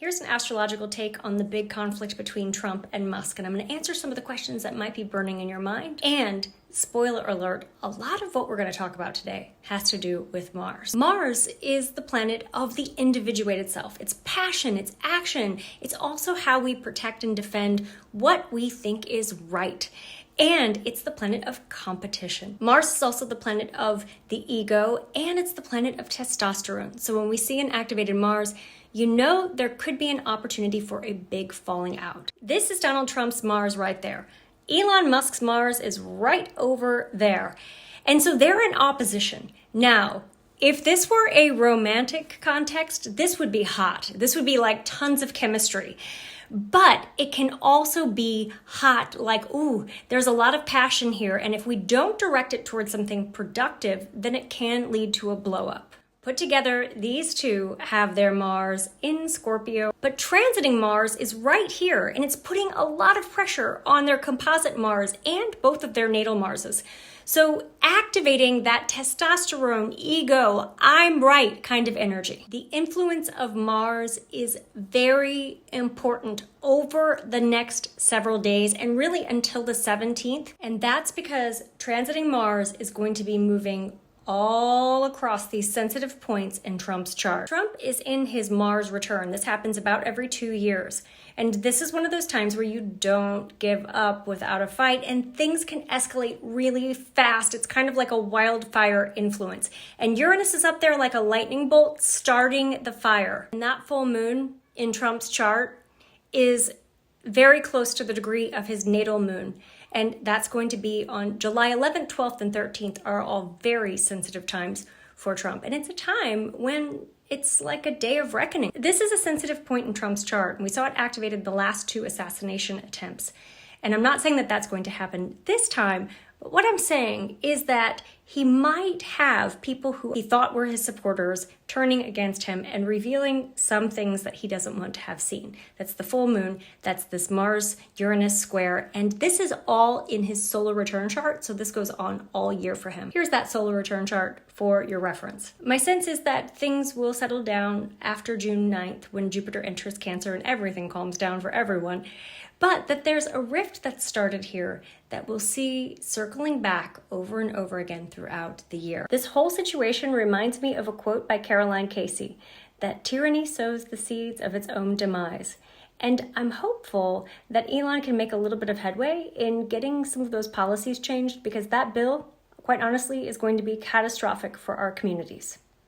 Here's an astrological take on the big conflict between Trump and Musk, and I'm going to answer some of the questions that might be burning in your mind. And spoiler alert, a lot of what we're going to talk about today has to do with Mars. Mars is the planet of the individuated self. It's passion, it's action, it's also how we protect and defend what we think is right. And it's the planet of competition. Mars is also the planet of the ego, and it's the planet of testosterone. So when we see an activated Mars, you know there could be an opportunity for a big falling out. This is Donald Trump's Mars right there. Elon Musk's Mars is right over there. And so they're in opposition. Now, if this were a romantic context, this would be hot. This would be like tons of chemistry. But it can also be hot, like, ooh, there's a lot of passion here. And if we don't direct it towards something productive, then it can lead to a blow up. Put together, these two have their Mars in Scorpio, but transiting Mars is right here, and it's putting a lot of pressure on their composite Mars and both of their natal Marses. So activating that testosterone, ego, I'm right kind of energy. The influence of Mars is very important over the next several days and really until the 17th. And that's because transiting Mars is going to be moving all across these sensitive points in Trump's chart. Trump is in his Mars return. This happens about every 2 years. And this is one of those times where you don't give up without a fight, and things can escalate really fast. It's kind of like a wildfire influence. And Uranus is up there like a lightning bolt starting the fire. And that full moon in Trump's chart is very close to the degree of his natal moon. And that's going to be on July 11th, 12th, and 13th are all very sensitive times for Trump. And it's a time when it's like a day of reckoning. This is a sensitive point in Trump's chart, and we saw it activated the last 2 assassination attempts. And I'm not saying that that's going to happen this time, but what I'm saying is that he might have people who he thought were his supporters turning against him and revealing some things that he doesn't want to have seen. That's the full moon, that's this Mars-Uranus square, and this is all in his solar return chart, so this goes on all year for him. Here's that solar return chart for your reference. My sense is that things will settle down after June 9th when Jupiter enters Cancer and everything calms down for everyone. But that there's a rift that started here that we'll see circling back over and over again throughout the year. This whole situation reminds me of a quote by Caroline Casey, that tyranny sows the seeds of its own demise. And I'm hopeful that Elon can make a little bit of headway in getting some of those policies changed, because that bill, quite honestly, is going to be catastrophic for our communities.